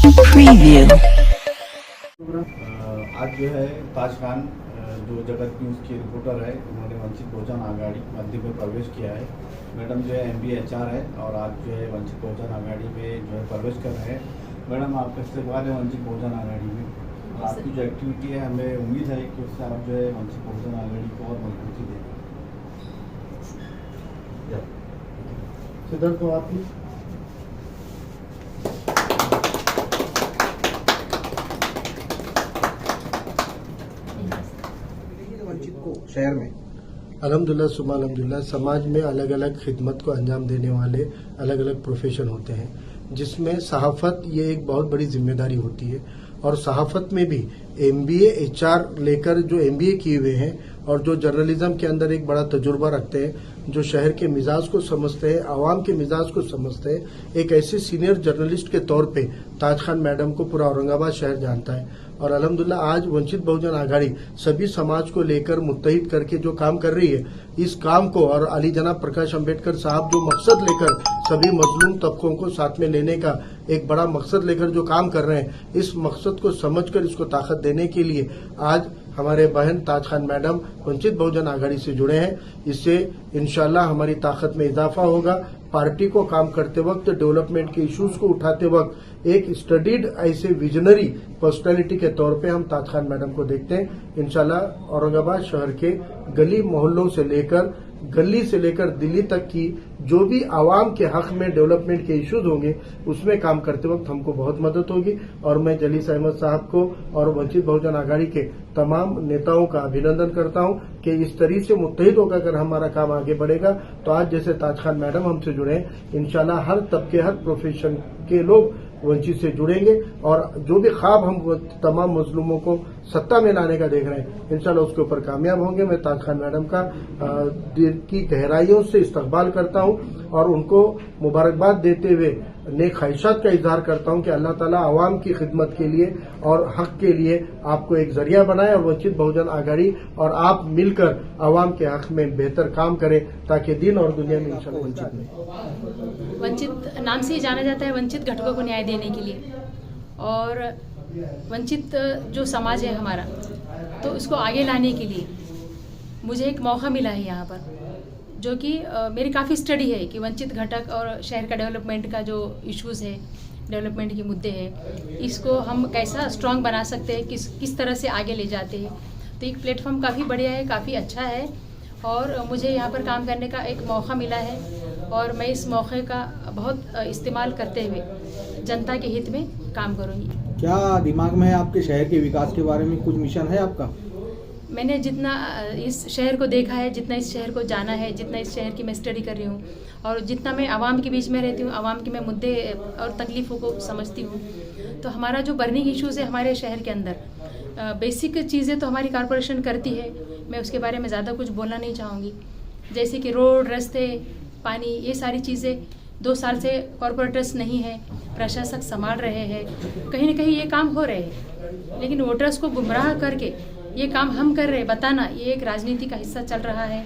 Preview. आज जो है ताज खान जो जगत न्यूज़ की रिपोर्टर है, उन्होंने वंचित बहुजन आघाड़ी मध्य में प्रवेश किया है। मैडम जो है MBA HR है और आज जो है वंचित बहुजन आघाड़ी में जो है प्रवेश कर रहे हैं। मैडम, आपका इस्तेमाल है वंचित बहुजन आघाड़ी में, आपकी जो एक्टिविटी है, हमें उम्मीद है कि उससे आप जो है वंचित बहुजन आघाड़ी को और मजबूती दें। सिद्धार्थ को आप वंचित को शहर में अल्हम्दुलिल्लाह सुमा अल्हम्दुलिल्लाह समाज में अलग अलग खिदमत को अंजाम देने वाले अलग अलग प्रोफेशन होते हैं, जिसमें सहाफत ये एक बहुत बड़ी जिम्मेदारी होती है। और सहाफत में भी MBA HR लेकर जो MBA किए हुए हैं और जो जर्नलिज्म के अंदर एक बड़ा तजुर्बा रखते हैं, जो शहर के मिजाज को समझते हैं, आवाम के मिजाज को समझते हैं, एक ऐसे सीनियर जर्नलिस्ट के तौर पे ताज खान मैडम को पूरा औरंगाबाद शहर जानता है। और अल्हम्दुलिल्लाह आज वंचित बहुजन आघाड़ी सभी समाज को लेकर मुत्तहिद करके जो काम कर रही है, इस काम को और अली जनाब प्रकाश अंबेडकर साहब जो मकसद लेकर सभी मजलूम तबकों को साथ में लेने का एक बड़ा मकसद लेकर जो काम कर रहे हैं, इस मकसद को समझकर इसको ताकत देने के लिए आज हमारे बहन ताज खान मैडम वंचित बहुजन आघाड़ी से जुड़े हैं। इससे इंशाल्लाह हमारी ताकत में इजाफा होगा। पार्टी को काम करते वक्त, डेवलपमेंट के इश्यूज को उठाते वक्त एक स्टडीड ऐसे विजनरी पर्सनालिटी के तौर पे हम ताज खान मैडम को देखते हैं। इंशाल्लाह औरंगाबाद शहर के गली मोहल्लों से लेकर गली से लेकर दिल्ली तक की जो भी आवाम के हक में डेवलपमेंट के इश्यूज होंगे, उसमें काम करते वक्त हमको बहुत मदद होगी। और मैं जलीस अहमद साहब को और वंचित बहुजन आघाड़ी के तमाम नेताओं का अभिनंदन करता हूं कि इस तरीके से मुत्तहिद होकर अगर हमारा काम आगे बढ़ेगा तो आज जैसे ताज खान मैडम हमसे जुड़े हैं, इंशाल्लाह हर तबके हर प्रोफेशन के लोग वंचित से जुड़ेंगे। और जो भी ख्वाब हम तमाम मजलूमों को सत्ता में लाने का देख रहे हैं, इंशाल्लाह उसके ऊपर कामयाब होंगे। मैं ताज खान मैडम का दिल की गहराइयों से इस्तकबाल करता हूं और उनको मुबारकबाद देते हुए नेक ख्वाहिशात का इजहार करता हूं कि अल्लाह ताला आवाम की खिदमत के लिए और हक के लिए आपको एक जरिया बनाए और वंचित बहुजन आघाड़ी और आप मिलकर आवाम के हक में बेहतर काम करें, ताकि दिन और दुनिया में इंशाल्लाह वंचित में वंचित नाम से ही जाना जाता है वंचित घटकों को न्याय देने के लिए। और वंचित जो समाज है हमारा, तो उसको आगे लाने के लिए मुझे एक मौका मिला है यहाँ पर, जो कि मेरी काफ़ी स्टडी है कि वंचित घटक और शहर का डेवलपमेंट का जो इश्यूज़ है, डेवलपमेंट के मुद्दे हैं, इसको हम कैसा स्ट्रांग बना सकते हैं, किस तरह से आगे ले जाते हैं। तो एक प्लेटफॉर्म काफ़ी बढ़िया है, काफ़ी अच्छा है और मुझे यहाँ पर काम करने का एक मौका मिला है और मैं इस मौके का बहुत इस्तेमाल करते हुए जनता के हित में काम करूँगी। क्या दिमाग में है आपके शहर के विकास के बारे में कुछ मिशन है आपका? मैंने जितना इस शहर को देखा है, जितना इस शहर को जाना है, जितना इस शहर की मैं स्टडी कर रही हूँ और जितना मैं आवाम के बीच में रहती हूँ, आवाम के मैं मुद्दे और तकलीफ़ों को समझती हूँ, तो हमारा जो बर्निंग इश्यूज़ है हमारे शहर के अंदर, बेसिक चीज़ें तो हमारी कॉरपोरेशन करती है, मैं उसके बारे में ज़्यादा कुछ बोलना नहीं चाहूँगी। जैसे कि रोड, रास्ते, पानी, ये सारी चीज़ें 2 साल से कॉरपोरेटर्स नहीं है, प्रशासक संभाल रहे हैं, कहीं ना कहीं ये काम हो रहे हैं, लेकिन वोटर्स को गुमराह करके ये काम हम कर रहे हैं बताना, ये एक राजनीति का हिस्सा चल रहा है।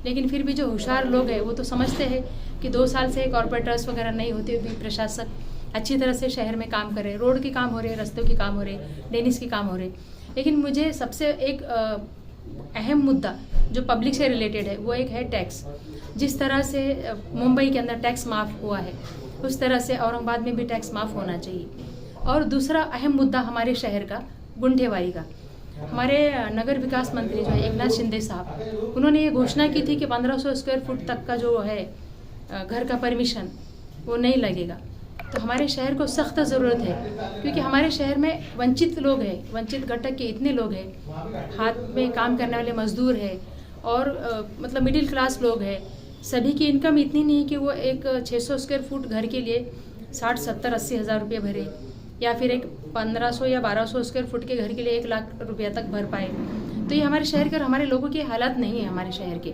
लेकिन फिर भी जो होशियार लोग हैं वो तो समझते हैं कि 2 साल से कॉरपोरेटर्स वगैरह नहीं होते हुए भी प्रशासक अच्छी तरह से शहर में काम कर रहे हैं, रोड के काम हो रहे हैं, रस्तों के काम हो रहे हैं, ड्रेनेज के काम हो रहे हैं। लेकिन मुझे सबसे एक अहम मुद्दा जो पब्लिक से रिलेटेड है वो एक है टैक्स। जिस तरह से मुंबई के अंदर टैक्स माफ़ हुआ है, उस तरह से औरंगाबाद में भी टैक्स माफ़ होना चाहिए। और दूसरा अहम मुद्दा हमारे शहर का गुंठेवारी का, हमारे नगर विकास मंत्री जो है एकनाथ शिंदे साहब, उन्होंने ये घोषणा की थी कि 1500 स्क्वायर फुट तक का जो है घर का परमिशन वो नहीं लगेगा। तो हमारे शहर को सख्त ज़रूरत है, क्योंकि हमारे शहर में वंचित लोग हैं, वंचित घटक के इतने लोग हैं, हाथ में काम करने वाले मजदूर हैं और मतलब मिडिल क्लास लोग हैं, सभी की इनकम इतनी नहीं है कि वो एक 600 स्क्वायर फुट घर के लिए 60, 70, 80 हज़ार रुपये भरे, या फिर एक 1500 या 1200 स्क्वायर फुट के घर के लिए 1 लाख रुपया तक भर पाए। तो ये हमारे शहर के और हमारे लोगों के हालात नहीं है हमारे शहर के।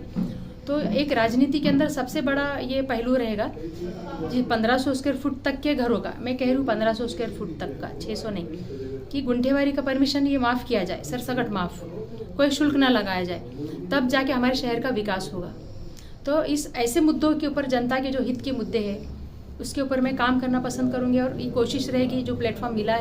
तो एक राजनीति के अंदर सबसे बड़ा ये पहलू रहेगा जी 1500 स्क्वायर फुट तक के घरों का, मैं कह रही हूँ 1500 स्क्वायर फुट तक का, 600 नहीं, कि गुंठेवारी का परमिशन ये माफ़ किया जाए, सरसगट माफ़, कोई शुल्क ना लगाया जाए, तब जाके हमारे शहर का विकास होगा। तो इस ऐसे मुद्दों के ऊपर जनता के जो हित के मुद्दे हैं उसके ऊपर मैं काम करना पसंद करूँगी और ये कोशिश रहेगी जो प्लेटफॉर्म मिला है